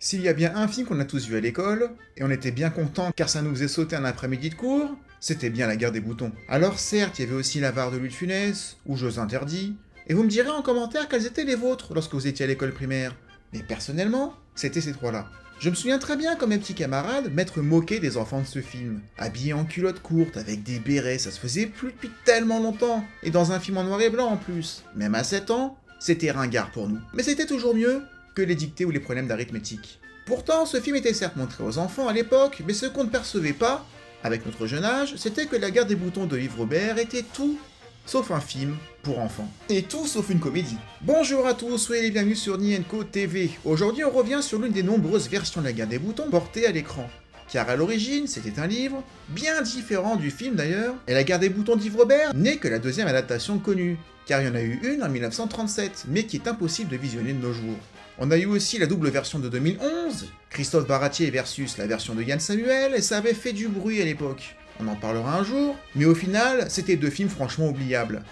S'il y a bien un film qu'on a tous vu à l'école, et on était bien contents car ça nous faisait sauter un après-midi de cours, c'était bien La Guerre des Boutons. Alors certes, il y avait aussi L'Avare de Louis de Funès, ou Jeux interdits, et vous me direz en commentaire quels étaient les vôtres lorsque vous étiez à l'école primaire. Mais personnellement, c'était ces trois-là. Je me souviens très bien comme mes petits camarades m'être moqués des enfants de ce film. Habillés en culottes courtes, avec des bérets, ça se faisait plus depuis tellement longtemps. Et dans un film en noir et blanc en plus. Même à 7 ans, c'était ringard pour nous. Mais c'était toujours mieux que les dictées ou les problèmes d'arithmétique. Pourtant, ce film était certes montré aux enfants à l'époque, mais ce qu'on ne percevait pas, avec notre jeune âge, c'était que La Guerre des Boutons de Yves Robert était tout sauf un film pour enfants. Et tout sauf une comédie. Bonjour à tous, soyez les bienvenus sur Nienko TV. Aujourd'hui, on revient sur l'une des nombreuses versions de La Guerre des Boutons portées à l'écran. Car à l'origine, c'était un livre, bien différent du film d'ailleurs, et La Guerre des Boutons d'Yves Robert n'est que la deuxième adaptation connue, car il y en a eu une en 1937, mais qui est impossible de visionner de nos jours. On a eu aussi la double version de 2011, Christophe Baratier versus la version de Yann Samuel, et ça avait fait du bruit à l'époque. On en parlera un jour, mais au final, c'était deux films franchement oubliables.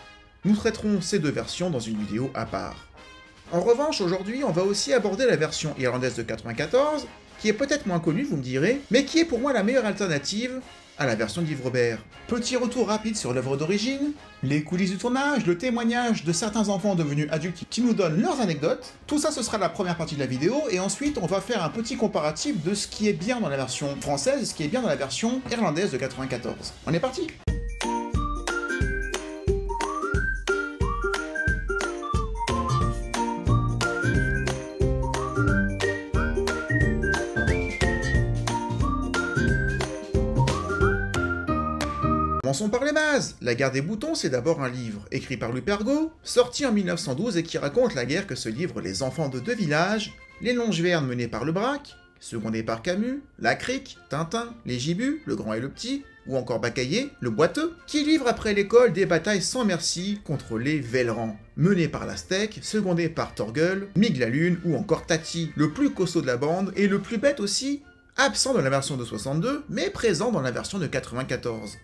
Nous traiterons ces deux versions dans une vidéo à part. En revanche, aujourd'hui, on va aussi aborder la version irlandaise de 94, qui est peut-être moins connue, vous me direz, mais qui est pour moi la meilleure alternative à la version d'Yves Robert. Petit retour rapide sur l'œuvre d'origine, les coulisses du tournage, le témoignage de certains enfants devenus adultes qui nous donnent leurs anecdotes. Tout ça, ce sera la première partie de la vidéo, et ensuite on va faire un petit comparatif de ce qui est bien dans la version française et ce qui est bien dans la version irlandaise de 94. On est parti! Commençons par les bases. La Guerre des Boutons, c'est d'abord un livre écrit par Louis Pergaud, sorti en 1912 et qui raconte la guerre que se livrent les enfants de deux villages, les Longevernes menés par Le Braque, secondés par Camus, La Crique, Tintin, les Gibus, le Grand et le Petit, ou encore Baccaillé, le Boiteux, qui livrent après l'école des batailles sans merci contre les Vellerans, menés par l'Aztèque, secondés par Torgueul, Mig la Lune ou encore Tati, le plus costaud de la bande et le plus bête aussi, absent dans la version de 62, mais présent dans la version de 94.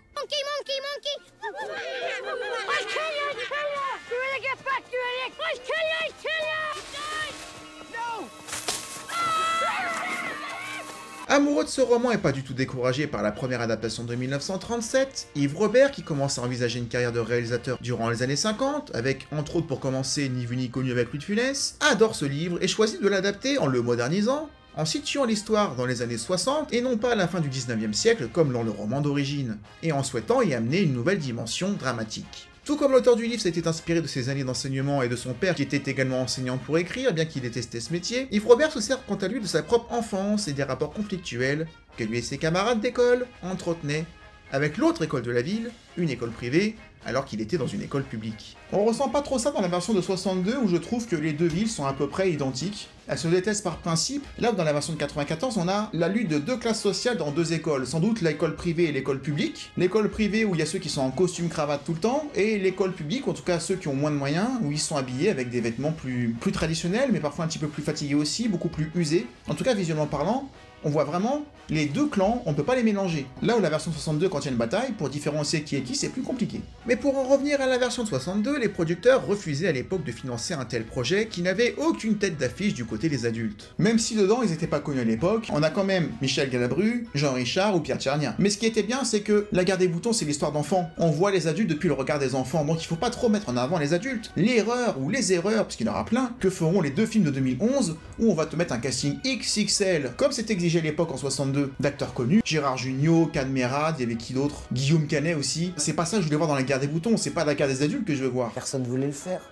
Amoureux de ce roman et pas du tout découragé par la première adaptation de 1937, Yves Robert, qui commence à envisager une carrière de réalisateur durant les années 50, avec entre autres pour commencer Ni vu ni connu avec Louis de Funès, adore ce livre et choisit de l'adapter en le modernisant, en situant l'histoire dans les années 60 et non pas à la fin du 19e siècle comme dans le roman d'origine, et en souhaitant y amener une nouvelle dimension dramatique. Tout comme l'auteur du livre s'était inspiré de ses années d'enseignement et de son père qui était également enseignant pour écrire, bien qu'il détestait ce métier, Yves Robert se sert quant à lui de sa propre enfance et des rapports conflictuels que lui et ses camarades d'école entretenaient avec l'autre école de la ville, une école privée, alors qu'il était dans une école publique. On ressent pas trop ça dans la version de 62 où je trouve que les deux villes sont à peu près identiques. Elles se détestent par principe, là où dans la version de 94 on a la lutte de deux classes sociales dans deux écoles, sans doute l'école privée et l'école publique. L'école privée où il y a ceux qui sont en costume cravate tout le temps, et l'école publique, en tout cas ceux qui ont moins de moyens, où ils sont habillés avec des vêtements plus traditionnels, mais parfois un petit peu plus fatigués aussi, beaucoup plus usés. En tout cas visuellement parlant, on voit vraiment les deux clans, on peut pas les mélanger. Là où la version 62, quand il y a une bataille, pour différencier qui est qui, c'est plus compliqué. Mais pour en revenir à la version 62, les producteurs refusaient à l'époque de financer un tel projet qui n'avait aucune tête d'affiche du côté des adultes. Même si dedans ils étaient pas connus à l'époque, on a quand même Michel Galabru, Jean Richard ou Pierre Tchernia. Mais ce qui était bien, c'est que La Guerre des Boutons, c'est l'histoire d'enfants. On voit les adultes depuis le regard des enfants, donc il faut pas trop mettre en avant les adultes. L'erreur ou les erreurs, parce qu'il y en aura plein, que feront les deux films de 2011, où on va te mettre un casting XXL, comme c'est exigé à l'époque en 62, d'acteurs connus, Gérard Jugnot, Cadmerade, il y avait qui d'autre, Guillaume Canet aussi. C'est pas ça que je voulais voir dans La Guerre des Boutons, c'est pas La Guerre des adultes que je veux voir. Personne ne voulait le faire.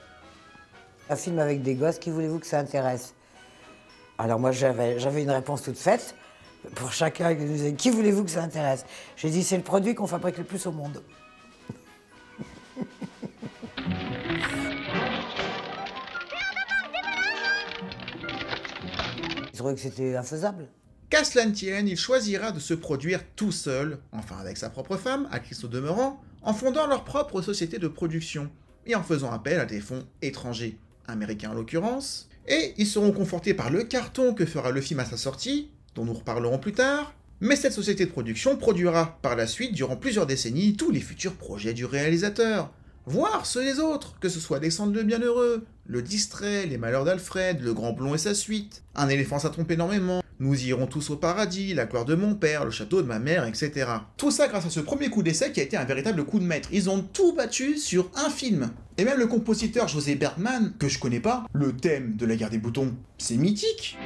Un film avec des gosses, qui voulez-vous que ça intéresse? Alors moi j'avais une réponse toute faite, pour chacun qui nous disait, qui voulez-vous que ça intéresse? J'ai dit, c'est le produit qu'on fabrique le plus au monde. Je trouvais que c'était infaisable. Qu'à cela ne tienne, il choisira de se produire tout seul, enfin avec sa propre femme, Actrice au demeurant, en fondant leur propre société de production, et en faisant appel à des fonds étrangers, américains en l'occurrence, et ils seront confortés par le carton que fera le film à sa sortie, dont nous reparlerons plus tard, mais cette société de production produira par la suite, durant plusieurs décennies, tous les futurs projets du réalisateur, voire ceux des autres, que ce soit Alexandre le Bienheureux, le Distrait, les Malheurs d'Alfred, le Grand Blond et sa suite, Un éléphant ça trompe énormément, Nous irons tous au paradis, La gloire de mon père, Le château de ma mère, etc. Tout ça grâce à ce premier coup d'essai qui a été un véritable coup de maître. Ils ont tout battu sur un film. Et même le compositeur José Bergman, que je connais pas, le thème de La guerre des boutons, c'est mythique.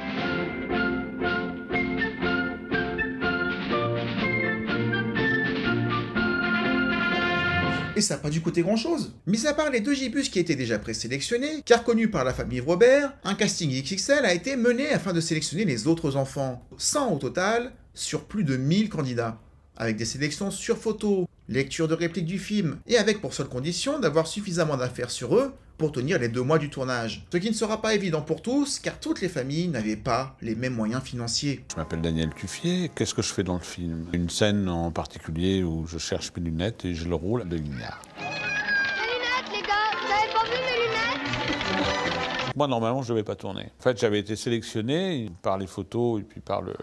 Et ça n'a pas dû coûter grand chose. Mis à part les 2 gibus qui étaient déjà présélectionnés, car connus par la famille Robert, un casting XXL a été mené afin de sélectionner les autres enfants. 100 au total, sur plus de 1000 candidats. Avec des sélections sur photo, lecture de répliques du film, et avec pour seule condition d'avoir suffisamment d'affaires sur eux pour tenir les 2 mois du tournage. Ce qui ne sera pas évident pour tous, car toutes les familles n'avaient pas les mêmes moyens financiers. Je m'appelle Daniel Tuffier, qu'est-ce que je fais dans le film? Une scène en particulier où je cherche mes lunettes et je le roule à 2 lignards. Mes lunettes, les gars, vous avez pas vu mes lunettes? Moi, normalement, je ne devais pas tourner. En fait, j'avais été sélectionné par les photos et puis par le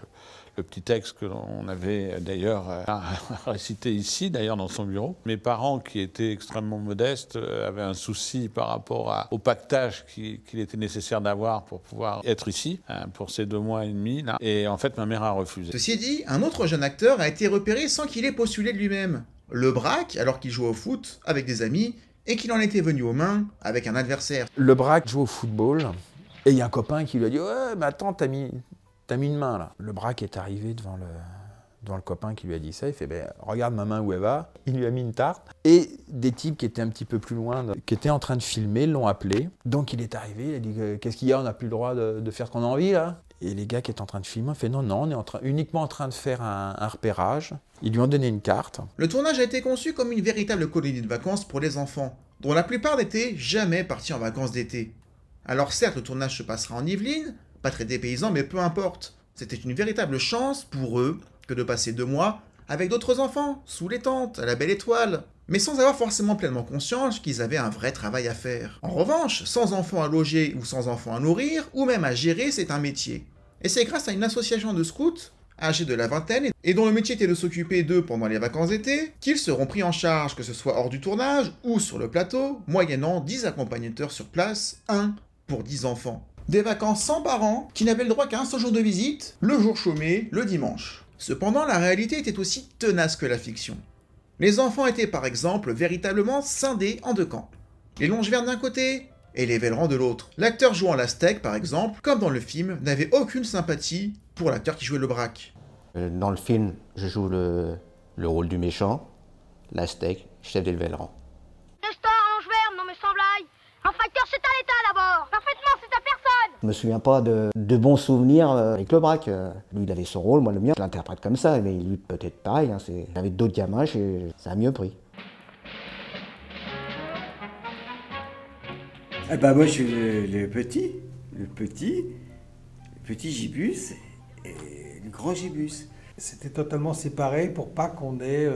petit texte que l'on avait d'ailleurs récité ici, d'ailleurs dans son bureau. Mes parents, qui étaient extrêmement modestes, avaient un souci par rapport au pactage qu'il était nécessaire d'avoir pour pouvoir être ici, pour ces 2 mois et demi. Là. Et en fait, ma mère a refusé. Ceci dit, un autre jeune acteur a été repéré sans qu'il ait postulé de lui-même. Le Braque, alors qu'il jouait au foot avec des amis, et qu'il en était venu aux mains avec un adversaire. Le Braque joue au football, et il y a un copain qui lui a dit « Ouais, mais attends, t'as mis une main là ». Le Braque est arrivé devant le copain qui lui a dit ça, il fait « Regarde ma main où elle va ». Il lui a mis une tarte. Et des types qui étaient un petit peu plus loin, qui étaient en train de filmer, l'ont appelé. Donc il est arrivé, il a dit « Qu'est-ce qu'il y a, on n'a plus le droit de faire ce qu'on a envie là ?» Et les gars qui étaient en train de filmer ont fait « Non, on est uniquement en train de faire un repérage ». Ils lui ont donné une carte. Le tournage a été conçu comme une véritable colonie de vacances pour les enfants, dont la plupart n'étaient jamais partis en vacances d'été. Alors certes, le tournage se passera en Yvelines, pas très dépaysant, mais peu importe. C'était une véritable chance pour eux que de passer 2 mois avec d'autres enfants, sous les tentes, à la belle étoile, mais sans avoir forcément pleinement conscience qu'ils avaient un vrai travail à faire. En revanche, sans enfants à loger ou sans enfants à nourrir, ou même à gérer, c'est un métier. Et c'est grâce à une association de scouts, âgés de la vingtaine, et dont le métier était de s'occuper d'eux pendant les vacances d'été, qu'ils seront pris en charge, que ce soit hors du tournage ou sur le plateau, moyennant 10 accompagnateurs sur place, 1 pour 10 enfants. Des vacances sans parents, qui n'avaient le droit qu'à un seul jour de visite, le jour chômé, le dimanche. Cependant, la réalité était aussi tenace que la fiction. Les enfants étaient par exemple véritablement scindés en 2 camps. Les Longevernes d'un côté, et les Vellerans de l'autre. L'acteur jouant l'Aztèque, par exemple, comme dans le film, n'avait aucune sympathie pour l'acteur qui jouait le Braque. Dans le film, je joue le rôle du méchant, l'Aztèque, chef des Vellerans. Nestor, Langeverne, non mais sans blague. Un facteur, c'est à l'État d'abord. Parfaitement, c'est à personne. Je me souviens pas de bons souvenirs avec le Braque. Lui, il avait son rôle, moi le mien, je l'interprète comme ça, mais lui peut-être pareil. Hein, avec d'autres gamins, ça a mieux pris. Ah bah moi je suis le petit gibus et le grand gibus. C'était totalement séparé pour pas qu'on ait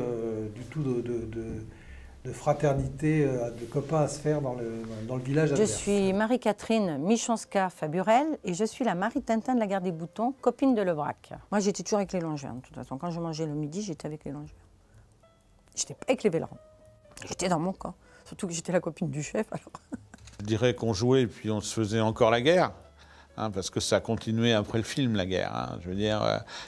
du tout de fraternité, de copains à se faire dans le village adverse. Je suis Marie-Catherine Michanska-Faburel et je suis la Marie-Tintin de la Gare des Boutons, copine de Lebrac. Moi j'étais toujours avec les Longevernes, de toute façon. Quand je mangeais le midi, j'étais avec les Longevernes. J'étais pas avec les Vellerans. J'étais dans mon camp. Surtout que j'étais la copine du chef alors. Je dirais qu'on jouait et puis on se faisait encore la guerre, hein, parce que ça continuait après le film, la guerre. Hein. Je veux dire,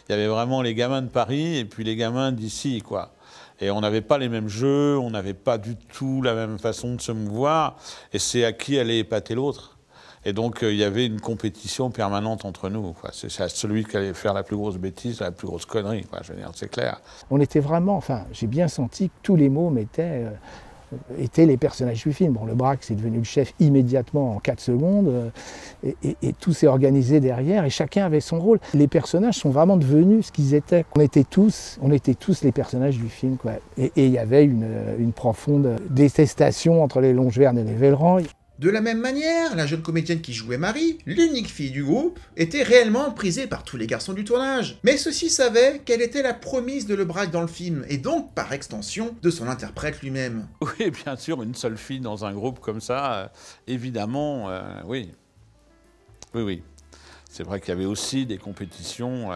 il y avait vraiment les gamins de Paris et puis les gamins d'ici, quoi. Et on n'avait pas les mêmes jeux, on n'avait pas du tout la même façon de se mouvoir, et c'est à qui allait épater l'autre. Et donc, il y avait une compétition permanente entre nous, quoi. C'est celui qui allait faire la plus grosse bêtise, la plus grosse connerie, quoi. Je veux dire, c'est clair. On était vraiment, enfin, j'ai bien senti que tous les mots étaient les personnages du film. Bon, le Braque, c'est devenu le chef immédiatement en 4 secondes, et tout s'est organisé derrière, et chacun avait son rôle. Les personnages sont vraiment devenus ce qu'ils étaient. On était tous les personnages du film, quoi. Et il y avait une profonde détestation entre les Longevernes et les Vellerans. De la même manière, la jeune comédienne qui jouait Marie, l'unique fille du groupe, était réellement prisée par tous les garçons du tournage. Mais ceux-ci savaient qu'elle était la promise de Le Braque dans le film, et donc, par extension, de son interprète lui-même. Oui, bien sûr, une seule fille dans un groupe comme ça, évidemment, oui. Oui, oui. C'est vrai qu'il y avait aussi des compétitions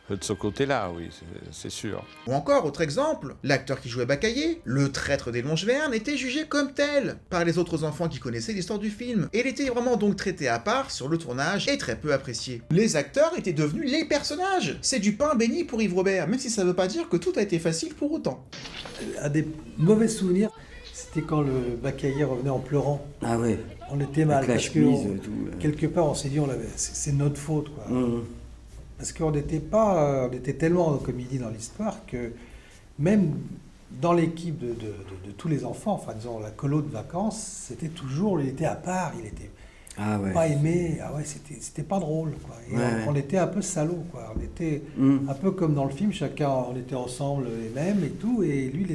de ce côté-là, oui, c'est sûr. Ou encore, autre exemple, l'acteur qui jouait Baccaillé, le traître des Longevernes, était jugé comme tel par les autres enfants qui connaissaient l'histoire du film. Et il était vraiment donc traité à part sur le tournage et très peu apprécié. Les acteurs étaient devenus les personnages. C'est du pain béni pour Yves Robert, même si ça veut pas dire que tout a été facile pour autant. Un des mauvais souvenirs, c'était quand le Baccaillé revenait en pleurant. Ah ouais. On était mal, Avec la parce chemise, que tout. quelque part on s'est dit, c'est notre faute, quoi. Parce qu'on n'était pas, on était tellement comme il dit dans l'histoire que même dans l'équipe de tous les enfants, enfin disons la colo de vacances, c'était toujours, il était à part, il était pas aimé, c'était pas drôle, quoi. Et on était un peu salauds, quoi. On était un peu comme dans le film, on était ensemble les mêmes et tout, et lui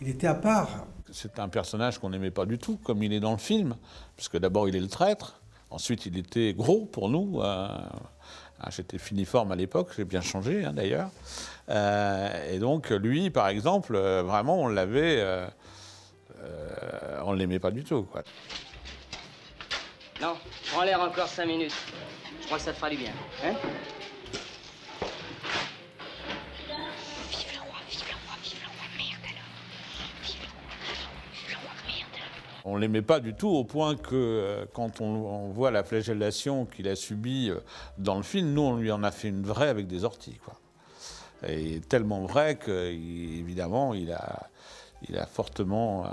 il était à part. C'est un personnage qu'on n'aimait pas du tout, comme il est dans le film, puisque d'abord il est le traître, ensuite il était gros pour nous. J'étais filiforme à l'époque, j'ai bien changé d'ailleurs. Et donc lui, par exemple, vraiment on l'avait, on ne l'aimait pas du tout, quoi. Non, prends l'air encore 5 minutes. Je crois que ça te fera du bien, hein? On ne l'aimait pas du tout, au point que quand on voit la flagellation qu'il a subie dans le film, nous on lui en a fait une vraie avec des orties, quoi. Et tellement vrai qu'évidemment il a fortement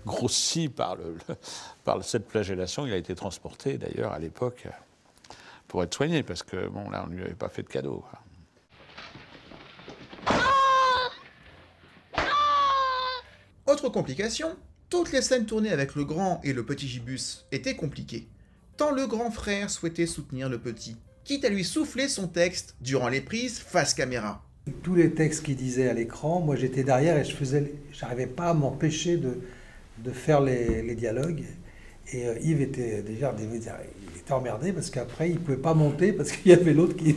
grossi par cette flagellation. Il a été transporté d'ailleurs à l'époque pour être soigné, parce que bon là on ne lui avait pas fait de cadeau, quoi. Autre complication, toutes les scènes tournées avec le grand et le petit Gibus étaient compliquées, tant le grand frère souhaitait soutenir le petit, quitte à lui souffler son texte durant les prises face caméra. Tous les textes qu'il disait à l'écran, moi j'étais derrière et j'arrivais pas à m'empêcher de faire les dialogues. Et Yves était déjà il était emmerdé parce qu'après il pouvait pas monter parce qu'il y avait l'autre qui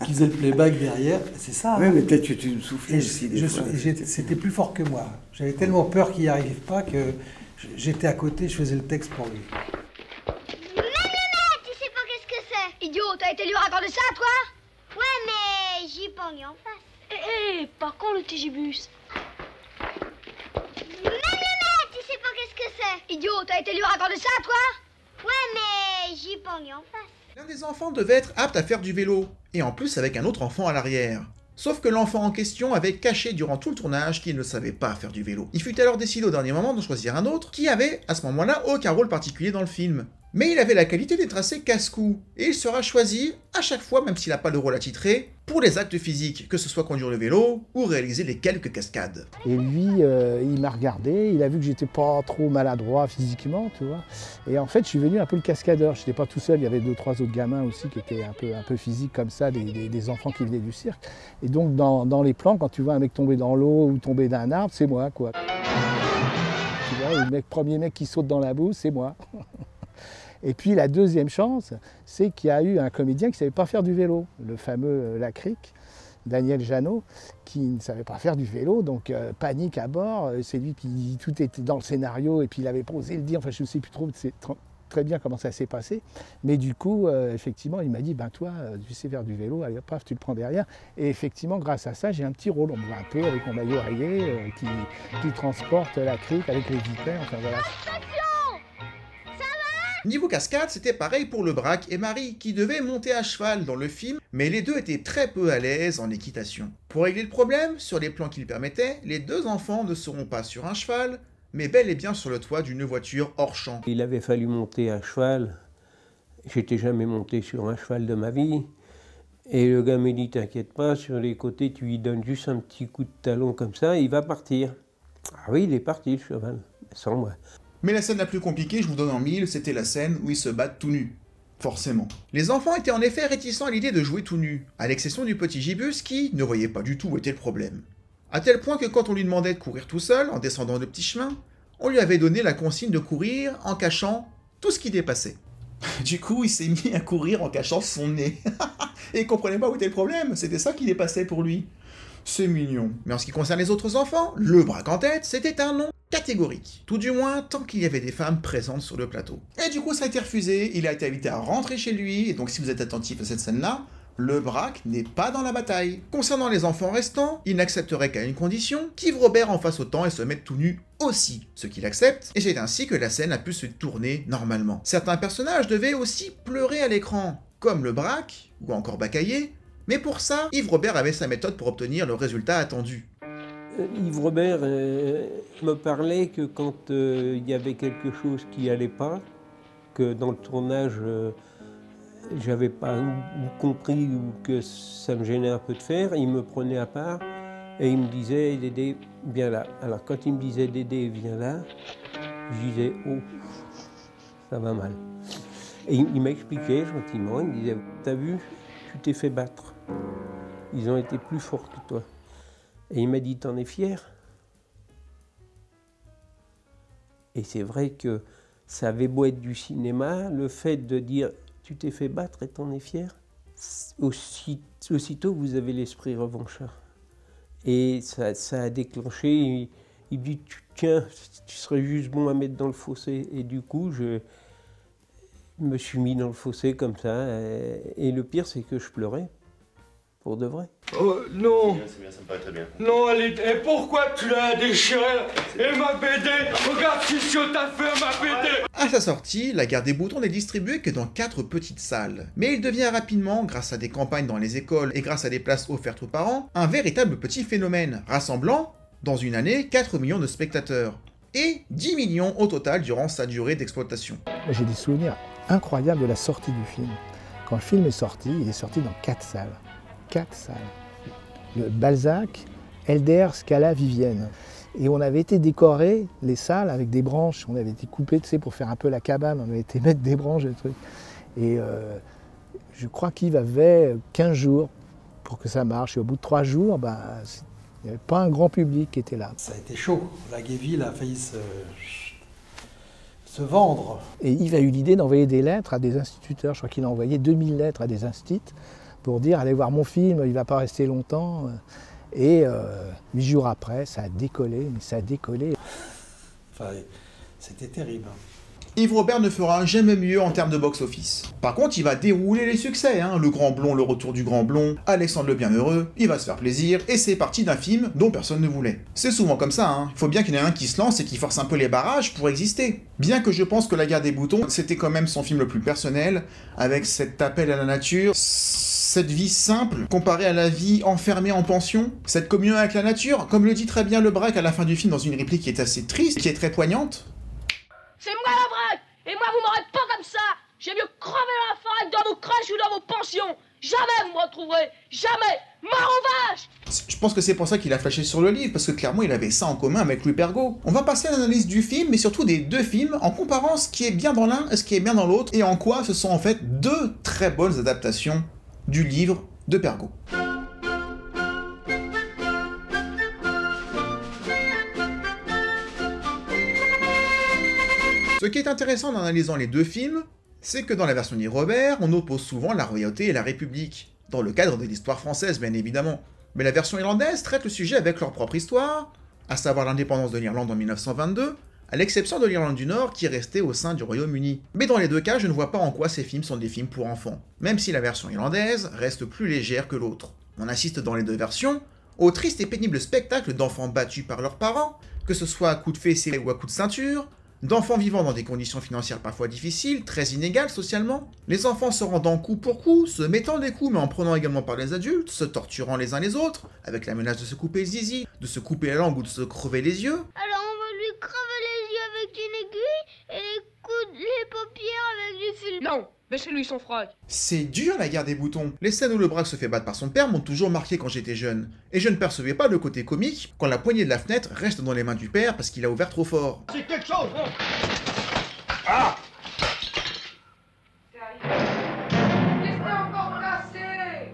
faisait le playback derrière. C'est ça. Oui, mais peut-être que tu me soufflais aussi des fois. C'était plus fort que moi. J'avais tellement peur qu'il n'y arrive pas que j'étais à côté, je faisais le texte pour lui. Tu sais pas qu'est-ce que c'est? Idiot, t'as été lui raconter ça, toi? Ouais, mais j'y pogne en face. Par contre, le Tigibus. Tu sais pas qu'est-ce que c'est? Idiot, t'as été lui raconter ça, toi? Ouais, mais j'y pogne en face. L'un des enfants devait être apte à faire du vélo, et en plus avec un autre enfant à l'arrière. Sauf que l'enfant en question avait caché durant tout le tournage qu'il ne savait pas faire du vélo. Il fut alors décidé au dernier moment de choisir un autre, qui avait, à ce moment-là, aucun rôle particulier dans le film. Mais il avait la qualité d'être assez casse-cou, et il sera choisi, à chaque fois, même s'il n'a pas de rôle attitré, pour les actes physiques, que ce soit conduire le vélo, ou réaliser les quelques cascades. Et lui, il m'a regardé, il a vu que j'étais pas trop maladroit physiquement, tu vois. Et en fait, je suis venu un peu le cascadeur. Je n'étais pas tout seul, il y avait 2-3 autres gamins aussi qui étaient un peu physiques comme ça, des enfants qui venaient du cirque. Et donc, dans les plans, quand tu vois un mec tomber dans l'eau ou tomber d'un arbre, c'est moi, quoi. Tu vois, le premier mec qui saute dans la boue, c'est moi. Et puis la deuxième chance, c'est qu'il y a eu un comédien qui ne savait pas faire du vélo, le fameux Lacric, Daniel Jeannot, qui ne savait pas faire du vélo, donc panique à bord, c'est lui qui tout était dans le scénario et puis il avait pas osé le dire, enfin je ne sais plus trop très bien comment ça s'est passé, mais du coup, effectivement, il m'a dit, ben toi, tu sais faire du vélo, allez paf, tu le prends derrière, et effectivement, grâce à ça, j'ai un petit rôle, on me voit un peu avec mon maillot rayé, qui transporte Lacric avec les vipères, enfin voilà. Niveau cascade, c'était pareil pour le Braque et Marie, qui devaient monter à cheval dans le film, mais les deux étaient très peu à l'aise en équitation. Pour régler le problème, sur les plans qu'ils permettaient, les deux enfants ne seront pas sur un cheval, mais bel et bien sur le toit d'une voiture hors champ. Il avait fallu monter à cheval. J'étais jamais monté sur un cheval de ma vie. Et le gars me dit, t'inquiète pas, sur les côtés, tu lui donnes juste un petit coup de talon comme ça, il va partir. Ah oui, il est parti, le cheval, sans moi. Mais la scène la plus compliquée, je vous donne en mille, c'était la scène où ils se battent tout nus. Forcément. Les enfants étaient en effet réticents à l'idée de jouer tout nus, à l'exception du petit Gibus qui ne voyait pas du tout où était le problème. À tel point que quand on lui demandait de courir tout seul, en descendant le petit chemin, on lui avait donné la consigne de courir en cachant tout ce qui dépassait. Du coup, il s'est mis à courir en cachant son nez. Et il comprenait pas où était le problème, c'était ça qui dépassait pour lui. C'est mignon. Mais en ce qui concerne les autres enfants, le Braque en tête, c'était un nom catégorique. Tout du moins, tant qu'il y avait des femmes présentes sur le plateau. Et du coup, ça a été refusé, il a été invité à rentrer chez lui, et donc si vous êtes attentif à cette scène-là, le Braque n'est pas dans la bataille. Concernant les enfants restants, il n'accepterait qu'à une condition, qu'Yves Robert en fasse autant et se mette tout nu aussi, ce qu'il accepte, et c'est ainsi que la scène a pu se tourner normalement. Certains personnages devaient aussi pleurer à l'écran, comme le Braque, ou encore Baccaillé, mais pour ça, Yves Robert avait sa méthode pour obtenir le résultat attendu. Yves Robert me parlait que quand il y avait quelque chose qui allait pas, que dans le tournage, j'avais pas compris ou que ça me gênait un peu de faire, il me prenait à part et il me disait « Dédé, viens là ». Alors quand il me disait « Dédé, viens là », je disais « Oh, ça va mal ». Et il m'expliquait gentiment, il me disait « T'as vu, tu t'es fait battre. Ils ont été plus forts que toi ». Et il m'a dit « T'en es fier ?» Et c'est vrai que ça avait beau être du cinéma, le fait de dire « Tu t'es fait battre et t'en es fier ?» Aussitôt, vous avez l'esprit revanchard. Et ça a déclenché, il me dit « Tiens, tu serais juste bon à mettre dans le fossé. » Et du coup, je me suis mis dans le fossé comme ça. Et le pire, c'est que je pleurais. Pour de vrai. Oh non! C'est bien, ça me paraît très bien. Non, et pourquoi tu l'as déchirée? Et ma BD? Regarde ce que t'as fait à ma BD! À sa sortie, La Guerre des Boutons n'est distribuée que dans 4 petites salles. Mais il devient rapidement, grâce à des campagnes dans les écoles et grâce à des places offertes aux parents, un véritable petit phénomène, rassemblant, dans une année, 4 millions de spectateurs. Et 10 millions au total durant sa durée d'exploitation. J'ai des souvenirs incroyables de la sortie du film. Quand le film est sorti, il est sorti dans 4 salles. 4 salles. Le Balzac, Helder, Scala, Vivienne. Et on avait été décorer les salles avec des branches. On avait été coupés, tu sais, pour faire un peu la cabane. On avait été mettre des branches, des trucs. Et je crois qu'Yves avait 15 jours pour que ça marche. Et au bout de 3 jours, il n'y avait pas un grand public qui était là. Ça a été chaud. La Guéville a failli se vendre. Et Yves a eu l'idée d'envoyer des lettres à des instituteurs. Je crois qu'il a envoyé 2000 lettres à des instituts pour dire « Allez voir mon film, il ne va pas rester longtemps ». Et 8 jours après, ça a décollé, mais ça a décollé. Enfin, c'était terrible. Yves Robert ne fera jamais mieux en termes de box-office. Par contre, il va dérouler les succès, hein. Le Grand Blond, Le Retour du Grand Blond, Alexandre le Bienheureux, il va se faire plaisir, et c'est parti d'un film dont personne ne voulait. C'est souvent comme ça, hein. Il faut bien qu'il y en ait un qui se lance et qui force un peu les barrages pour exister. Bien que je pense que La Guerre des Boutons, c'était quand même son film le plus personnel, avec cet appel à la nature, cette vie simple, comparée à la vie enfermée en pension, cette communion avec la nature, comme le dit très bien le Braque à la fin du film dans une réplique qui est assez triste, qui est très poignante. C'est moi la Braque, et moi vous m'aurez pas comme ça. J'ai mieux crever dans la forêt que dans vos crèches ou dans vos pensions. Jamais vous me retrouverez, jamais. Mort aux vaches. Je pense que c'est pour ça qu'il a flashé sur le livre, parce que clairement il avait ça en commun avec Louis Pergaud. On va passer à l'analyse du film, mais surtout des 2 films, en comparant ce qui est bien dans l'un et ce qui est bien dans l'autre, et en quoi ce sont en fait 2 très bonnes adaptations du livre de Pergaud. Ce qui est intéressant en analysant les 2 films, c'est que dans la version d'Yves Robert, on oppose souvent la royauté et la République, dans le cadre de l'histoire française bien évidemment. Mais la version irlandaise traite le sujet avec leur propre histoire, à savoir l'indépendance de l'Irlande en 1922, à l'exception de l'Irlande du Nord qui est restée au sein du Royaume-Uni. Mais dans les 2 cas, je ne vois pas en quoi ces films sont des films pour enfants, même si la version irlandaise reste plus légère que l'autre. On assiste dans les 2 versions au triste et pénible spectacle d'enfants battus par leurs parents, que ce soit à coups de fessée ou à coups de ceinture, d'enfants vivant dans des conditions financières parfois difficiles, très inégales socialement, les enfants se rendant coup pour coup, se mettant des coups mais en prenant également par les adultes, se torturant les uns les autres, avec la menace de se couper le zizi, de se couper la langue ou de se crever les yeux. Alors on va lui crever les yeux avec une aiguille et les paupières avec du fil. Non, baissez-lui son froc. C'est dur La Guerre des Boutons. Les scènes où le Braque se fait battre par son père m'ont toujours marqué quand j'étais jeune. Et je ne percevais pas le côté comique quand la poignée de la fenêtre reste dans les mains du père parce qu'il a ouvert trop fort. C'est quelque chose, hein? Ah!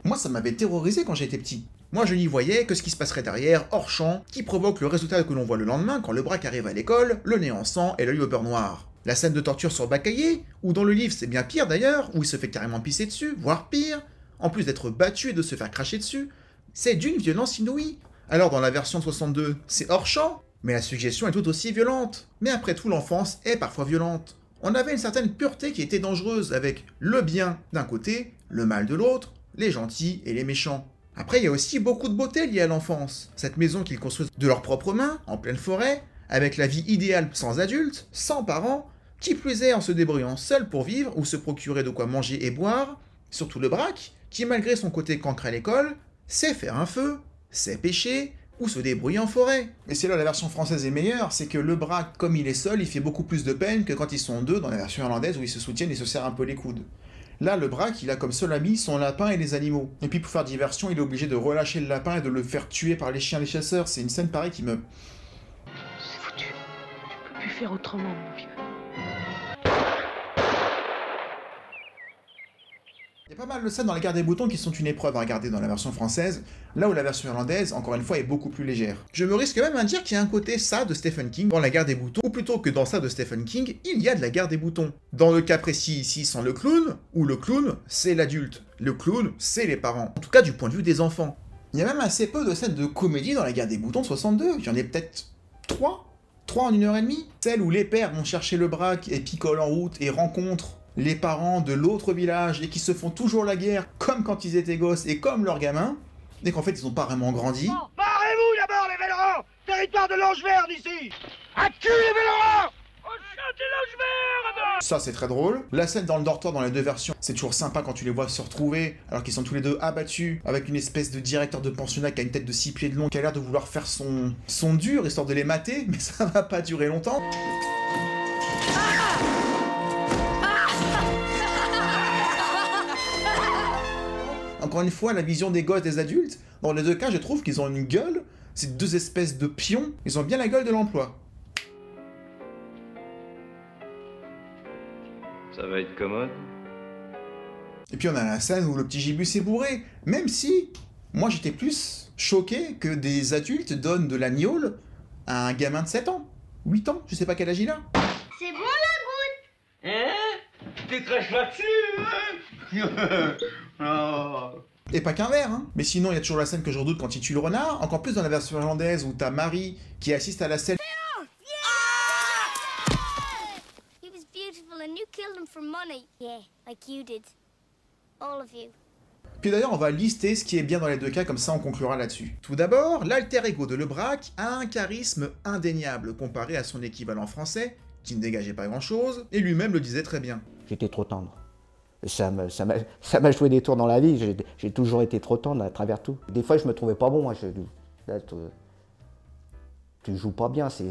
Moi ça m'avait terrorisé quand j'étais petit. Moi je n'y voyais que ce qui se passerait derrière, hors champ, qui provoque le résultat que l'on voit le lendemain quand le Braque arrive à l'école, le nez en sang et l'œil au beurre noir. La scène de torture sur Baccaillé, ou dans le livre c'est bien pire d'ailleurs, où il se fait carrément pisser dessus, voire pire, en plus d'être battu et de se faire cracher dessus, c'est d'une violence inouïe. Alors dans la version 62, c'est hors champ, Mais la suggestion est tout aussi violente. Mais après tout, l'enfance est parfois violente. On avait une certaine pureté qui était dangereuse, avec le bien d'un côté, le mal de l'autre, les gentils et les méchants. Après, il y a aussi beaucoup de beauté liée à l'enfance. Cette maison qu'ils construisent de leurs propres mains, en pleine forêt, avec la vie idéale sans adultes, sans parents, qui plus est en se débrouillant seul pour vivre ou se procurer de quoi manger et boire, surtout le braque, qui malgré son côté cancre à l'école, sait faire un feu, sait pêcher, ou se débrouiller en forêt. Et c'est là la version française est meilleure, c'est que le braque, comme il est seul, il fait beaucoup plus de peine que quand ils sont deux dans la version irlandaise où ils se soutiennent et se serrent un peu les coudes. Là, le braque, il a comme seul ami son lapin et les animaux. Et puis pour faire diversion, il est obligé de relâcher le lapin et de le faire tuer par les chiens des chasseurs. C'est une scène pareille qui me... C'est foutu. Tu peux plus faire autrement, mon vieux. Il y a pas mal de scènes dans La Guerre des Boutons qui sont une épreuve à regarder dans la version française, là où la version irlandaise, encore une fois, est beaucoup plus légère. Je me risque même à dire qu'il y a un côté ça de Stephen King dans La Guerre des Boutons, ou plutôt que dans ça de Stephen King, il y a de La Guerre des Boutons. Dans le cas précis ici, sans le clown, où le clown, c'est l'adulte. Le clown, c'est les parents. En tout cas, du point de vue des enfants. Il y a même assez peu de scènes de comédie dans La Guerre des Boutons de 62. Il y en a peut-être 3 en 1h30. Celle où les pères vont chercher le braque et picolent en route et rencontrent les parents de l'autre village et qui se font toujours la guerre comme quand ils étaient gosses et comme leurs gamins, et qu'en fait ils ont pas vraiment grandi. Barrez-vous d'abord les Vélorans! Territoire de Langeverde ici! À cul les Vélorans! Au chat des Langeverde! Ça c'est très drôle. La scène dans le dortoir dans les deux versions, c'est toujours sympa quand tu les vois se retrouver alors qu'ils sont tous les deux abattus avec une espèce de directeur de pensionnat qui a une tête de 6 pieds de long qui a l'air de vouloir faire son dur histoire de les mater, mais ça va pas durer longtemps. Encore une fois, la vision des gosses des adultes, dans les deux cas, je trouve qu'ils ont une gueule, c'est deux espèces de pions, ils ont bien la gueule de l'emploi. Ça va être commode. Et puis on a la scène où le petit Gibus est bourré, même si, moi j'étais plus choqué que des adultes donnent de la gnôle à un gamin de 7 ans, 8 ans, je sais pas quel âge il a. C'est bon la goutte? Hein? Tu craches là-dessus, hein? Oh. Et pas qu'un verre, hein. Mais sinon, il y a toujours la scène que je redoute quand il tue le renard, encore plus dans la version irlandaise où t'as Marie qui assiste à la scène. He was beautiful and you killed him for money. Yeah, like you did. All of you. Puis d'ailleurs, on va lister ce qui est bien dans les deux cas, comme ça on conclura là-dessus. Tout d'abord, l'alter ego de Lebrac a un charisme indéniable comparé à son équivalent français, qui ne dégageait pas grand-chose, et lui-même le disait très bien. J'étais trop tendre. Ça m'a joué des tours dans la vie, j'ai toujours été trop tendre à travers tout. Des fois, je me trouvais pas bon, moi. Là, tu joues pas bien, c'est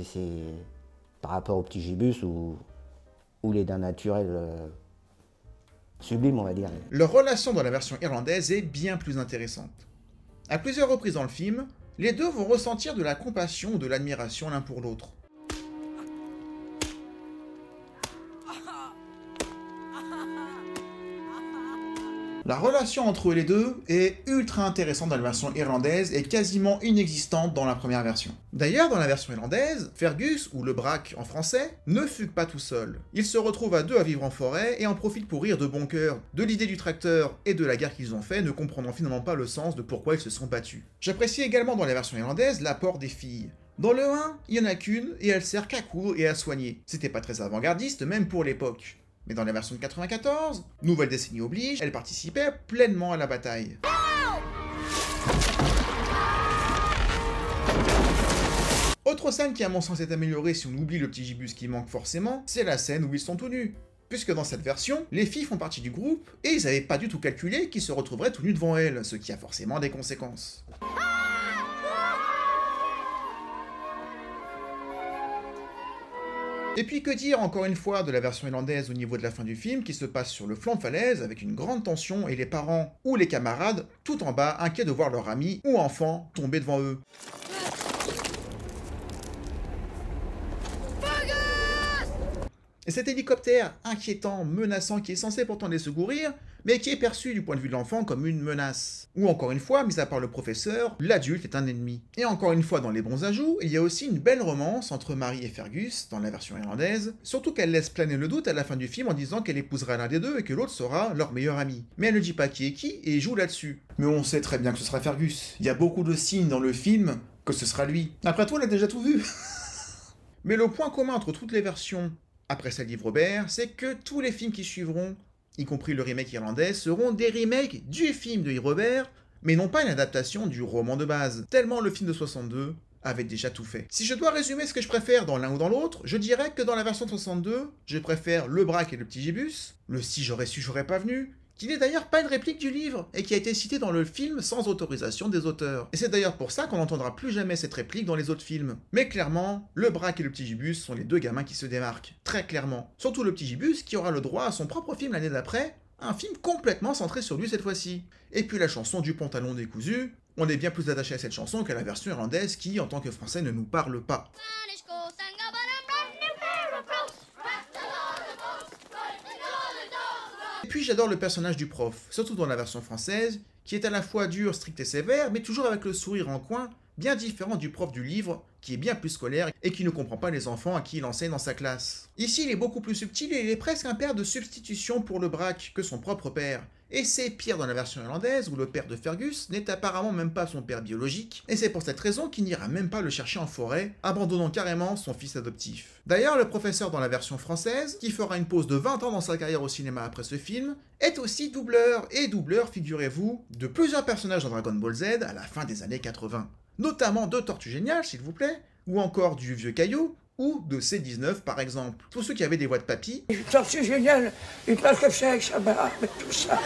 par rapport au petit Gibus ou les dents naturelles sublimes, on va dire. Leur relation dans la version irlandaise est bien plus intéressante. À plusieurs reprises dans le film, les deux vont ressentir de la compassion ou de l'admiration l'un pour l'autre. La relation entre les deux est ultra intéressante dans la version irlandaise et quasiment inexistante dans la première version. D'ailleurs, dans la version irlandaise, Fergus, ou le braque en français, ne fugue pas tout seul. Il se retrouve à deux à vivre en forêt et en profite pour rire de bon cœur de l'idée du tracteur et de la guerre qu'ils ont fait, ne comprenant finalement pas le sens de pourquoi ils se sont battus. J'apprécie également dans la version irlandaise l'apport des filles. Dans le 1, il y en a qu'une et elle sert qu'à coudre et à soigner. C'était pas très avant-gardiste même pour l'époque. Mais dans la version de 94, nouvelle décennie oblige, elle participait pleinement à la bataille. Autre scène qui à mon sens est améliorée si on oublie le petit Gibus qui manque forcément, c'est la scène où ils sont tout nus. Puisque dans cette version, les filles font partie du groupe, et ils n'avaient pas du tout calculé qu'ils se retrouveraient tout nus devant elles, ce qui a forcément des conséquences. Et puis que dire encore une fois de la version irlandaise au niveau de la fin du film qui se passe sur le flanc de falaise avec une grande tension et les parents ou les camarades tout en bas inquiets de voir leur ami ou enfant tomber devant eux. Et cet hélicoptère inquiétant, menaçant qui est censé pourtant les secourir, mais qui est perçu du point de vue de l'enfant comme une menace. Ou encore une fois, mis à part le professeur, l'adulte est un ennemi. Et encore une fois, dans les bons ajouts, il y a aussi une belle romance entre Marie et Fergus, dans la version irlandaise, surtout qu'elle laisse planer le doute à la fin du film en disant qu'elle épousera l'un des deux et que l'autre sera leur meilleur ami. Mais elle ne dit pas qui est qui et joue là-dessus. Mais on sait très bien que ce sera Fergus. Il y a beaucoup de signes dans le film que ce sera lui. Après tout, on a déjà tout vu. Mais le point commun entre toutes les versions après celle d'Yves Robert, c'est que tous les films qui suivront, y compris le remake irlandais, seront des remakes du film de Yves Robert, mais non pas une adaptation du roman de base, tellement le film de 62 avait déjà tout fait. Si je dois résumer ce que je préfère dans l'un ou dans l'autre, je dirais que dans la version de 62, je préfère le Braque et le petit Gibus, le si j'aurais su, j'aurais pas venu, qui n'est d'ailleurs pas une réplique du livre, et qui a été cité dans le film sans autorisation des auteurs. Et c'est d'ailleurs pour ça qu'on n'entendra plus jamais cette réplique dans les autres films. Mais clairement, le Braque et le petit Gibus sont les deux gamins qui se démarquent, très clairement. Surtout le petit Gibus qui aura le droit à son propre film l'année d'après, un film complètement centré sur lui cette fois-ci. Et puis la chanson du pantalon décousu, on est bien plus attaché à cette chanson qu'à la version irlandaise qui, en tant que français, ne nous parle pas. Et puis j'adore le personnage du prof, surtout dans la version française, qui est à la fois dur, strict et sévère, mais toujours avec le sourire en coin, bien différent du prof du livre, qui est bien plus scolaire et qui ne comprend pas les enfants à qui il enseigne dans sa classe. Ici, il est beaucoup plus subtil et il est presque un père de substitution pour le Braque que son propre père. Et c'est pire dans la version irlandaise où le père de Fergus n'est apparemment même pas son père biologique, et c'est pour cette raison qu'il n'ira même pas le chercher en forêt, abandonnant carrément son fils adoptif. D'ailleurs, le professeur dans la version française, qui fera une pause de 20 ans dans sa carrière au cinéma après ce film, est aussi doubleur, et doubleur, figurez-vous, de plusieurs personnages dans Dragon Ball Z à la fin des années 80. Notamment de Tortue Géniale, s'il vous plaît, ou encore du Vieux Caillou, ou de C19 par exemple. Tous ceux qui avaient des voix de papy. Tortue Géniale, il passe comme ça avec sa barbe et tout ça.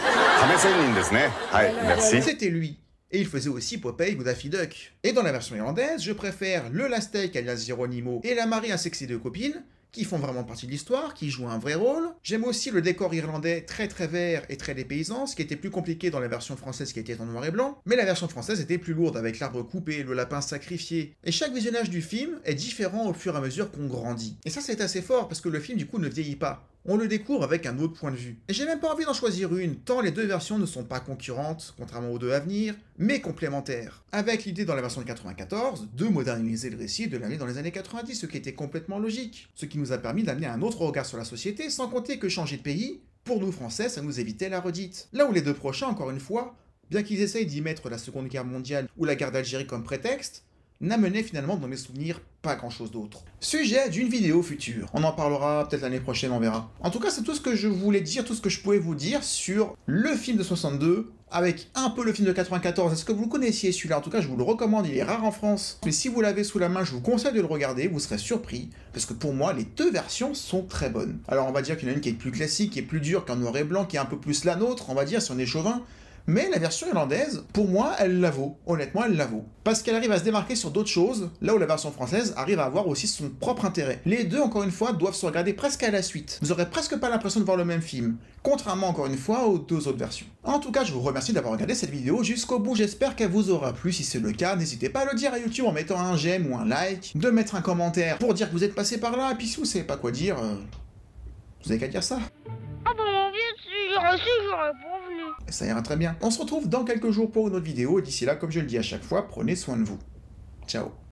C'était lui. Et il faisait aussi Popeye ou Daffy Duck. Et dans la version irlandaise, je préfère le Lastek alias Geronimo et la Marie insexée de copine, qui font vraiment partie de l'histoire, qui jouent un vrai rôle. J'aime aussi le décor irlandais très vert et très dépaysant, ce qui était plus compliqué dans la version française qui était en noir et blanc, mais la version française était plus lourde avec l'arbre coupé, le lapin sacrifié. Et chaque visionnage du film est différent au fur et à mesure qu'on grandit. Et ça c'est assez fort parce que le film du coup ne vieillit pas. On le découvre avec un autre point de vue. Et j'ai même pas envie d'en choisir une, tant les deux versions ne sont pas concurrentes, contrairement aux deux à venir, mais complémentaires. Avec l'idée dans la version de 94 de moderniser le récit de l'année dans les années 90, ce qui était complètement logique. Ce qui nous a permis d'amener un autre regard sur la société, sans compter que changer de pays, pour nous Français, ça nous évitait la redite. Là où les deux prochains, encore une fois, bien qu'ils essayent d'y mettre la Seconde Guerre mondiale ou la guerre d'Algérie comme prétexte, n'amenait finalement dans mes souvenirs pas grand chose d'autre. Sujet d'une vidéo future. On en parlera peut-être l'année prochaine, on verra. En tout cas, c'est tout ce que je voulais dire, tout ce que je pouvais vous dire sur le film de 62, avec un peu le film de 94. Est-ce que vous le connaissiez celui-là? En tout cas, je vous le recommande, il est rare en France. Mais si vous l'avez sous la main, je vous conseille de le regarder, vous serez surpris, parce que pour moi, les deux versions sont très bonnes. Alors on va dire qu'il y en a une qui est plus classique, qui est plus dure qu'en noir et blanc, qui est un peu plus la nôtre, on va dire, si on est chauvin. Mais la version irlandaise, pour moi, elle la vaut. Honnêtement, elle la vaut. Parce qu'elle arrive à se démarquer sur d'autres choses, là où la version française arrive à avoir aussi son propre intérêt. Les deux, encore une fois, doivent se regarder presque à la suite. Vous aurez presque pas l'impression de voir le même film, contrairement, encore une fois, aux deux autres versions. En tout cas, je vous remercie d'avoir regardé cette vidéo jusqu'au bout, j'espère qu'elle vous aura plu. Si c'est le cas, n'hésitez pas à le dire à YouTube en mettant un j'aime ou un like, de mettre un commentaire pour dire que vous êtes passé par là, et puis si vous savez pas quoi dire, vous avez qu'à dire ça. Ah bon, bien sûr, si j'aurais pas venu. Ça ira très bien. On se retrouve dans quelques jours pour une autre vidéo, et d'ici là, comme je le dis à chaque fois, prenez soin de vous. Ciao.